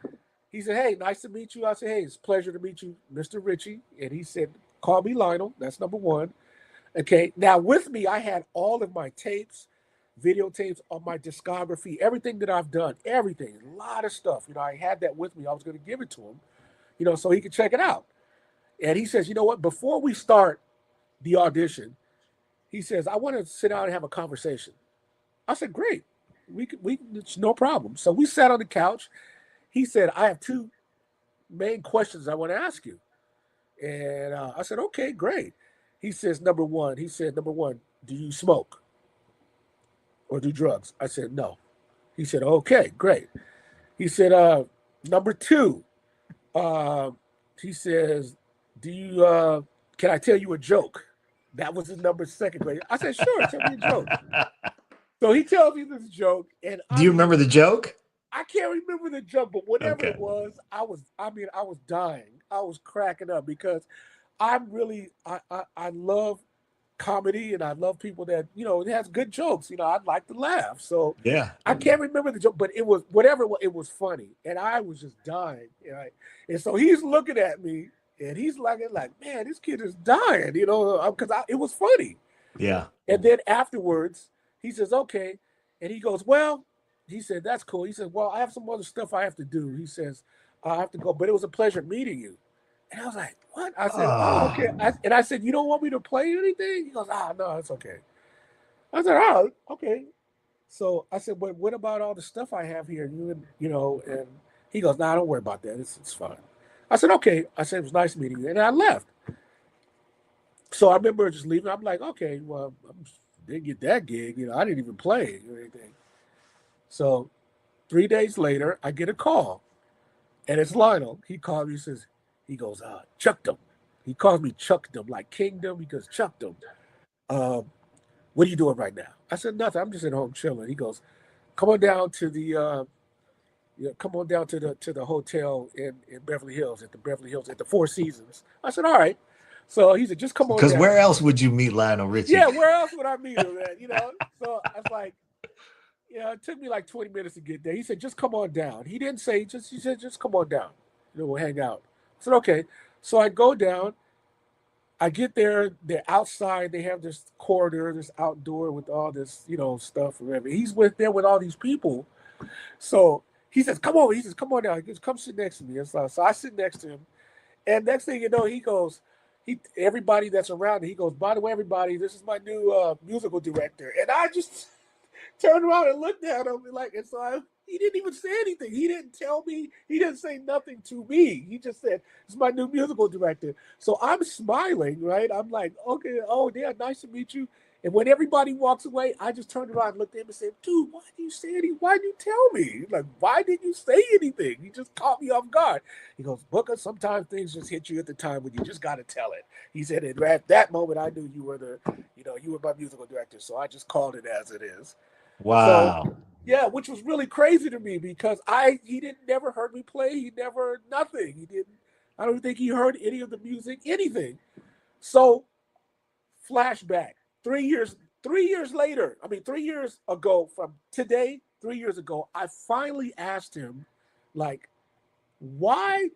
He said, "Hey, nice to meet you." I said, "Hey, it's a pleasure to meet you, Mr. Richie." And he said, "Call me Lionel." That's number one. Okay. Now with me, I had all of my tapes, videotapes on my discography, everything that I've done, everything, a lot of stuff. I had that with me. I was going to give it to him, so he could check it out. And he says, "You know what? Before we start the audition," he says, "I want to sit down and have a conversation." I said, "Great. It's no problem." So we sat on the couch. He said, "I have two main questions I want to ask you." And I said, "Okay, great." He said, "Number one, do you smoke or do drugs?" I said, "No." He said, "Okay, great." He said, "Number two, uh, he says, do you, can I tell you a joke?" That was his number second question. I said, "Sure, tell me a joke." So he tells me this joke, and Do I you mean, remember the joke? I can't remember the joke, but whatever it Okay. was, I was dying. I was cracking up because I love comedy and I love people that, it has good jokes. I'd like to laugh. So Yeah. I can't remember the joke, but it was whatever it was funny. And I was just dying. Right? And so he's looking at me and he's like, man, this kid is dying, because it was funny. Yeah. And then afterwards, he says, "Okay." And he goes, "Well," he said, "that's cool." He said, "Well, I have some other stuff I have to do." He says, "I have to go, but it was a pleasure meeting you." And I was like, "What?" I said, "Oh, okay." Oh, And I said, "You don't want me to play anything?" He goes, "Ah, no, it's okay." I said, "Oh, okay." So I said, "But what about all the stuff I have here?" And he goes, "Nah, don't worry about that. It's fine." I said, "Okay." I said, "It was nice meeting you." And I left. So I remember just leaving. I'm like, "Okay, well, I didn't get that gig. I didn't even play or anything." So 3 days later, I get a call, and it's Lionel. He called me. He goes, "Chucked him." He calls me Chucked him, like Kingdom. He goes, "Chucked him. Um, what are you doing right now?" I said, "Nothing. I'm just at home chilling." He goes, "Come on down to come on down to the hotel in Beverly Hills at the Four Seasons." I said, "All right." So he said, "Just come on because down." where else would you meet Lionel Richie? Yeah, where else would I meet him at? So I was like, yeah, it took me like 20 minutes to get there. He said, "Just come on down." He didn't say, he said, "Just come on down. We'll hang out." I said, "Okay." So I go down. I get there. They're outside. They have this corridor, this outdoor with all this, stuff or whatever. He's there with all these people. So he says, "Come over." He says, "Come on down." He goes, "Come sit next to me." And so I sit next to him. And next thing you know, he goes, everybody that's around, he goes, "By the way, everybody, this is my new musical director." And I just turned around and looked at him he didn't even say anything. He didn't tell me. He didn't say nothing to me. He just said, "This is my new musical director." So I'm smiling, right? I'm like, "Okay, oh yeah, nice to meet you." And when everybody walks away, I just turned around and looked at him and said, "Dude, why did you say anything? Why did you tell me? Like, why didn't you say anything? You just caught me off guard." He goes, "Booker, sometimes things just hit you at the time when you just got to tell it." He said, "And at that moment, I knew you were my musical director. So I just called it as it is." So Wow. yeah, which was really crazy to me because he didn't never heard me play. He never nothing. He didn't. I don't think he heard any of the music, anything. So flashback 3 years. 3 years later, I mean 3 years ago from today, 3 years ago, I finally asked him, like, why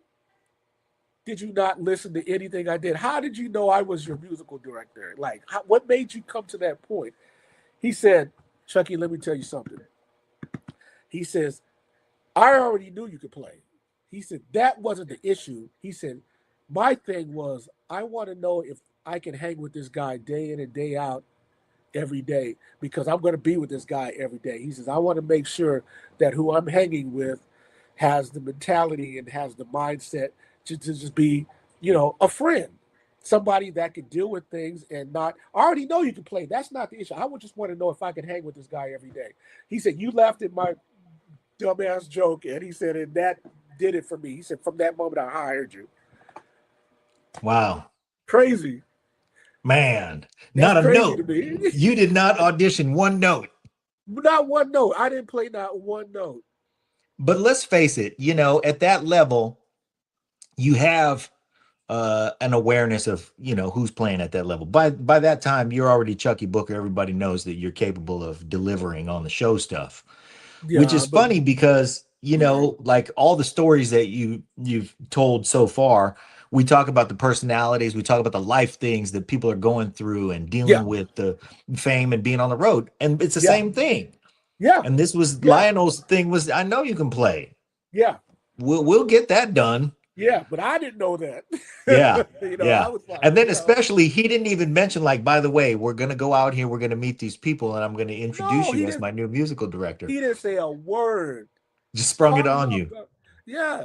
did you not listen to anything I did? How did you know I was your musical director? Like, what made you come to that point? He said, "Chuckii, let me tell you something." He says, "I already knew you could play." He said, "That wasn't the issue." He said, "My thing was, I want to know if I can hang with this guy day in and day out every day because I'm going to be with this guy every day." He says, "I want to make sure that who I'm hanging with has the mentality and has the mindset to just be, a friend, somebody that could deal with things and not. I already know you can play. That's not the issue. I would just want to know if I could hang with this guy every day. He said, "You laughed at my dumbass joke," and he said, "and that did it for me." He said, "From that moment, I hired you." Wow. Crazy. Man, That's not a crazy note. to me. You did not audition one note. Not one note. I didn't play not one note. But let's face it, at that level, you have an awareness of, who's playing at that level. By that time, you're already Chuckii Booker. Everybody knows that you're capable of delivering on the show stuff, which Yeah, is but funny because, like all the stories that you've told so far, we talk about the personalities, we talk about the life things that people are going through and yeah, dealing with the fame and being on the road. And it's the yeah, same thing. yeah, And this was yeah, Lionel's thing was, I know you can play. yeah, We'll get that done. yeah. But I didn't know that. Yeah. I Yeah. was like, And then especially he didn't even mention, like, by the way, we're gonna go out here, we're gonna meet these people, and I'm gonna introduce no, you as my new musical director. He didn't say a word. Just sprung it Caught me on off you. guard. Yeah.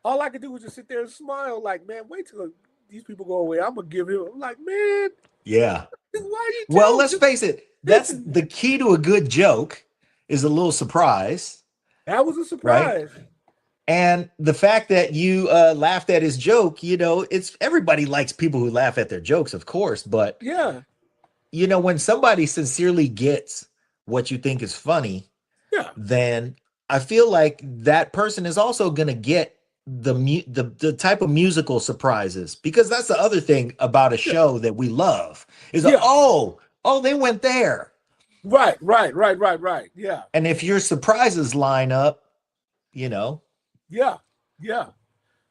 All I could do was just sit there and smile, like, man, wait till these people go away. I'm gonna give him. I'm like, man, Yeah. why you Well, tell? let's face it, that's the key to a good joke is a little surprise, That was a right? surprise. And the fact that you laughed at his joke, it's everybody likes people who laugh at their jokes, of course. But, Yeah. when somebody sincerely gets what you think is funny, Yeah. then I feel like that person is also going to get the type of musical surprises, because that's the other thing about a Yeah. show that we love is Yeah. oh, they went there. Right. Right. Right. Right. Right. Yeah. And if your surprises line up, you know, Yeah. Yeah.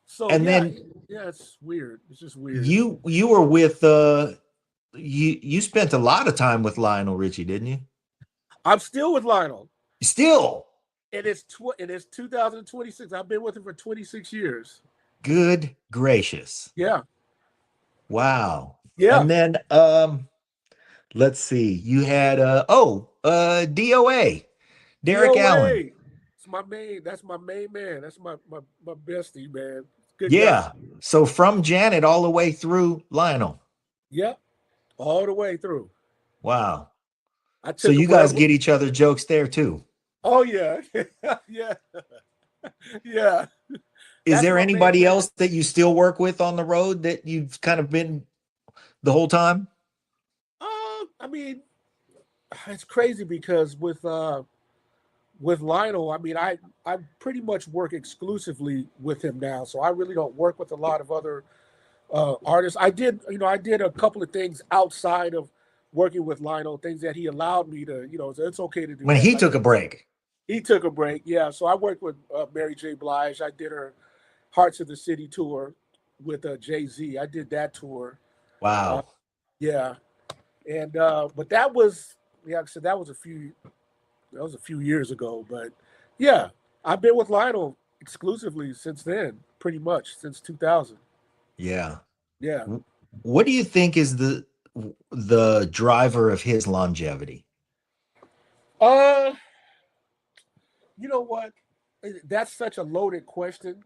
So and yeah, then yeah, it's weird. It's just weird. you were with you spent a lot of time with Lionel Richie, didn't you? I'm still with Lionel. Still, And it's 2026. I've been with him for 26 years. good gracious. Yeah. Wow. Yeah. And then let's see. You had DOA, Derek Allen. DOA. It's my main. That's my main man. That's my bestie, man. Good guy. Yeah. So from Janet all the way through Lionel. Yep. All the way through. Wow. I So took him you guys wherever. get each other jokes there too. Oh yeah. Yeah. Yeah. Is That's there my main anybody man. else that you still work with on the road that you've kind of been the whole time? I mean, it's crazy because with Lionel, I mean, I pretty much work exclusively with him now, so I really don't work with a lot of other artists. I did a couple of things outside of working with Lionel, things that he allowed me to, so it's okay to do When that. he Like took a break. he took a break, yeah. So I worked with Mary J. Blige. I did her Hearts of the City tour with Jay-Z. I did that tour, uh, Wow. yeah. And but that was, yeah, like I said, that was a few years ago. But yeah, I've been with Lionel exclusively since then, pretty much since 2000. Yeah. Yeah. What do you think is the driver of his longevity? Uh, you know what? That's such a loaded question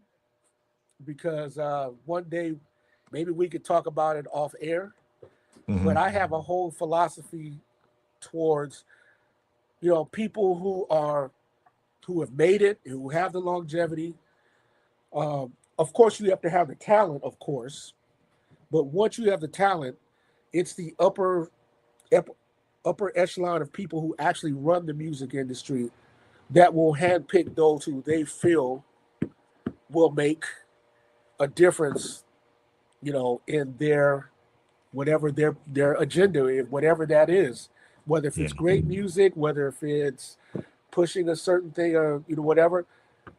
because one day maybe we could talk about it off air. But Mhm. I have a whole philosophy towards people who have made it, who have the longevity. Of course, you have to have the talent, of course. But once you have the talent, it's the ep- upper echelon of people who actually run the music industry that will handpick those who they feel will make a difference, in their whatever their agenda is, whatever that is. Whether if Yeah. it's great music, whether if it's pushing a certain thing or whatever,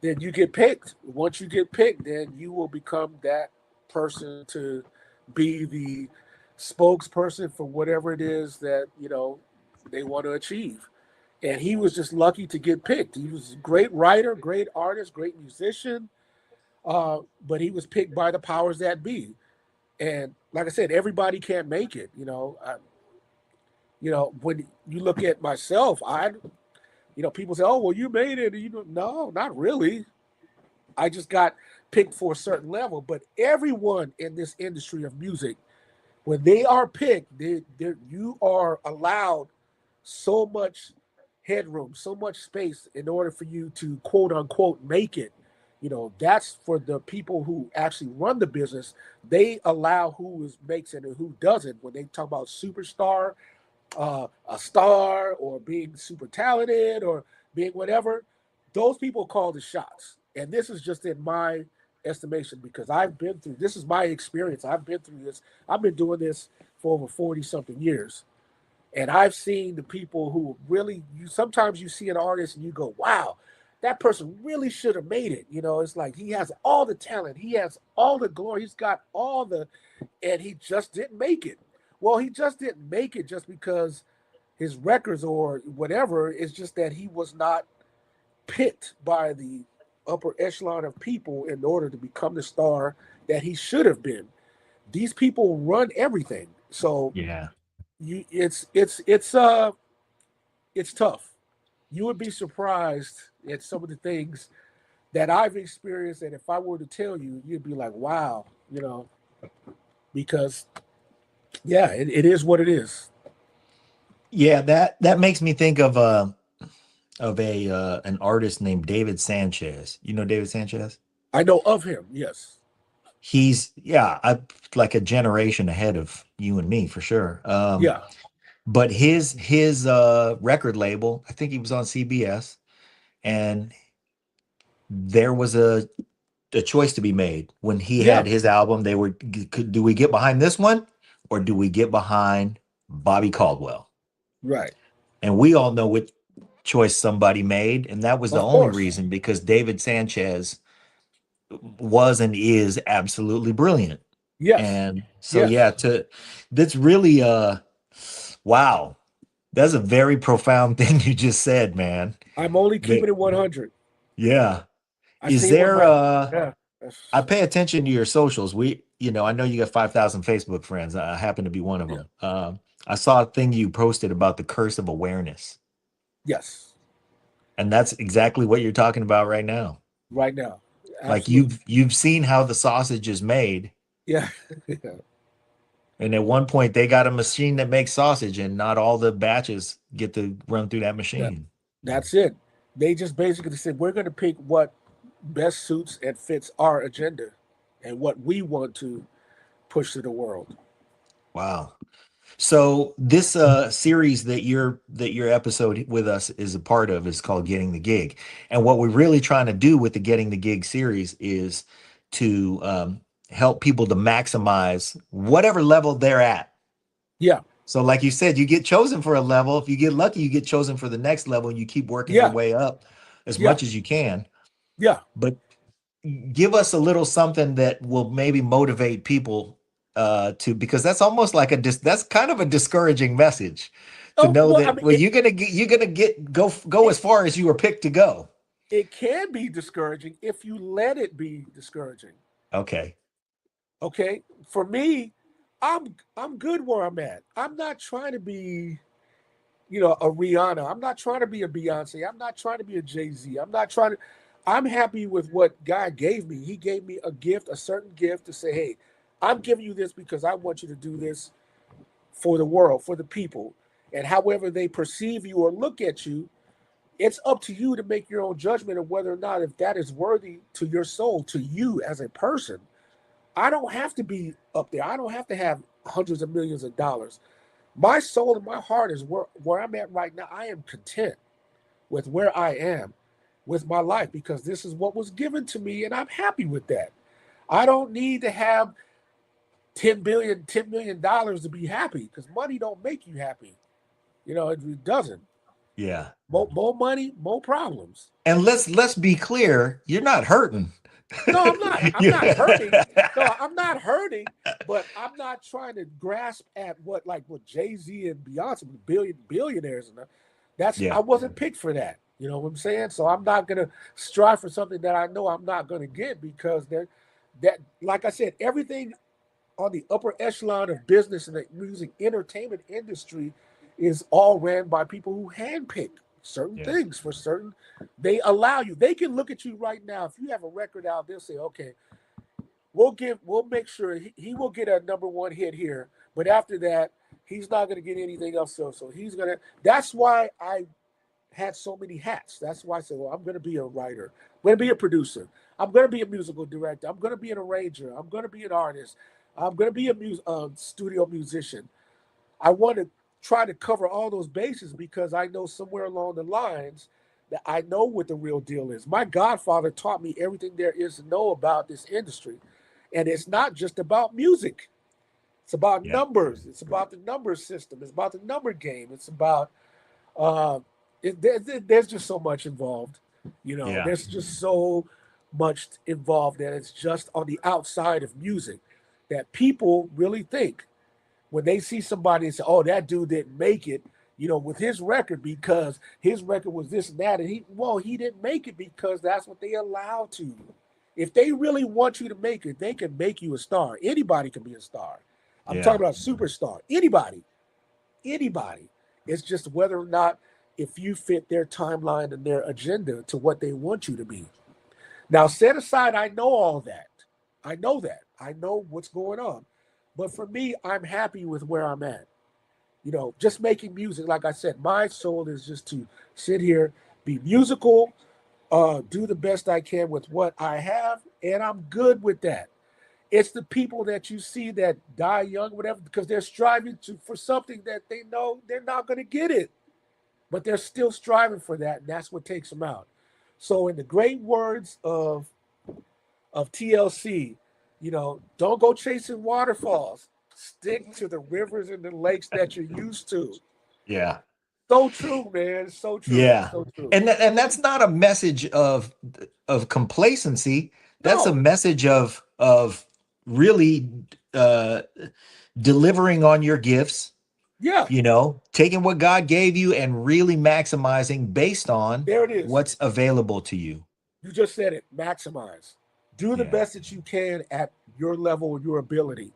then you get picked. Once you get picked, then you will become that person to be the spokesperson for whatever it is that they want to achieve. And he was just lucky to get picked. He was a great writer, great artist, great musician, but he was picked by the powers that be. And like I said, everybody can't make it. When you look at myself, people say, "Oh, well, you made it." No, not really. I just got picked for a certain level. But everyone in this industry of music, when they are picked, you are allowed so much headroom, so much space in order for you to quote unquote make it. That's for the people who actually run the business. They allow who makes it and who doesn't. When they talk about superstar, a star, or being super talented, or being whatever, those people call the shots. And this is just in my estimation, because I've been through this. Is my experience. I've been through this. I've been doing this for over 40 something years. And I've seen the people who really, sometimes you see an artist and you go, wow, that person really should have made it. It's like he has all the talent, he has all the glory, he's got all and he just didn't make it. Well, he just didn't make it just because his records or whatever. It's just that he was not picked by the upper echelon of people in order to become the star that he should have been. These people run everything. So Yeah. it's tough. You would be surprised at some of the things that I've experienced, and if I were to tell you, you'd be like, wow, because yeah, it is what it is. Yeah, that makes me think of a an artist named David Sanchez. You know David Sanchez? I know of him, yes. He's yeah, like a generation ahead of you and me for sure. Yeah, But his record label, I think he was on CBS, and there was a choice to be made when he yeah, had his album. They were, do we get behind this one or do we get behind Bobby Caldwell? right. And we all know which choice somebody made, and that was the Of only course. reason, because David Sanchez was and is absolutely brilliant. Yes, And so yeah, yes. that's really wow. That's a very profound thing you just said, man. I'm only But keeping it 100. yeah. I Is seen what there my yeah. I pay attention to your socials. I know you got 5,000 Facebook friends. I happen to be one of Yeah. them. I saw a thing you posted about the curse of awareness. Yes. And that's exactly what you're talking about right now. Right now. Like Absolutely. you've seen how the sausage is made. Yeah. Yeah. And at one point they got a machine that makes sausage and not all the batches get to run through that That, machine. that's it. They just basically said we're going to pick what best suits and fits our agenda and what we want to push to the world. Wow. So this series that your episode with us is a part of is called Getting the Gig. And what we're really trying to do with the Getting the Gig series is to help people to maximize whatever level they're at. Yeah. So like you said, you get chosen for a level. If you get lucky, you get chosen for the next level and you keep working your Yeah. way up as Yeah. much as you can. Yeah. But give us a little something that will maybe motivate people to, because that's almost like that's kind of a discouraging message to Oh, know well, I that, mean, well, you're gonna get go it as far as you were picked to go. it can be discouraging if you let it be discouraging. Okay. Okay, for me, I'm good where I'm at. I'm not trying to be, a Rihanna. I'm not trying to be a Beyonce. I'm not trying to be a Jay-Z. I'm not trying to. I'm happy with what God gave me. He gave me a gift, a certain gift to say, hey, I'm giving you this because I want you to do this for the world, for the people. And however they perceive you or look at you, it's up to you to make your own judgment of whether or not if that is worthy to your soul, to you as a person. I don't have to be up there. I don't have to have hundreds of millions of dollars. My soul and my heart is where I'm at right now. I am content with where I am with my life because this is what was given to me and I'm happy with that. I don't need to have 10 million dollars to be happy because money don't make you happy. It doesn't. Yeah. More money, more problems. And let's be clear, you're not hurting. No, I'm not. I'm not hurting. No, I'm not hurting. But I'm not trying to grasp at what Jay Z and Beyonce, billionaires, and I Yeah. wasn't picked for that. You know what I'm saying? So I'm not gonna strive for something that I know I'm not gonna get because like I said, everything on the upper echelon of business and the music entertainment industry is all ran by people who handpick certain Yeah. things for certain. They allow you. They can look at you right now. If you have a record out, they'll say, okay, we'll make sure he will get a number one hit here, but after that, he's not going to get anything else. So he's gonna. That's why I had so many hats. That's why I said, well, I'm going to be a writer. I'm going to be a producer. I'm going to be a musical director. I'm going to be an arranger. I'm going to be an artist. I'm going to be a studio musician. I want to try to cover all those bases because I know somewhere along the lines that I know what the real deal is. My godfather taught me everything there is to know about this industry. And it's not just about music. It's about Yeah. numbers. It's about the number system. It's about the number game. It's about uh, there's just so much involved. Yeah. There's just so much involved that it's just on the outside of music that people really think when they see somebody and say, "Oh, that dude didn't make it," with his record because his record was this and that, and he didn't make it because that's what they allow to. If they really want you to make it, they can make you a star. Anybody can be a star. I'm Yeah. talking about superstar. Anybody. It's just whether or not if you fit their timeline and their agenda to what they want you to be. Now, set aside, I know all that. I know that. I know what's going on. But for me, I'm happy with where I'm at. Just making music. Like I said, my soul is just to sit here, be musical, do the best I can with what I have, and I'm good with that. It's the people that you see that die young, whatever, because they're striving for something that they know they're not going to get it, but they're still striving for that, and that's what takes them out. So, in the great words of TLC, don't go chasing waterfalls. Stick to the rivers and the lakes that you're used to. Yeah. So true, man. It's so true. Yeah. So true. And that's not a message of complacency. That's a No. message of really delivering on your gifts, Yeah. taking what God gave you and really maximizing based on There it is. what's available to you. You just said it. Maximize. Do the Yeah. best that you can at your level, your ability.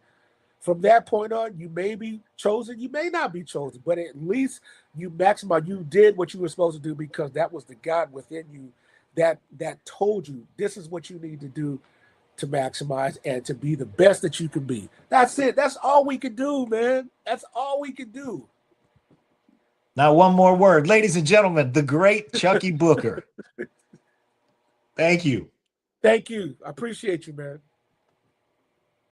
From that point on, you may be chosen, you may not be chosen, but at least you maximize. You did what you were supposed to do because that was the God within you that told you this is what you need to do to maximize and to be the best that you can be. That's it. That's all we can do, man. That's all we can do. Now, one more word. Ladies and gentlemen, the great Chuckii Booker. Thank you. Thank you. I appreciate you, man.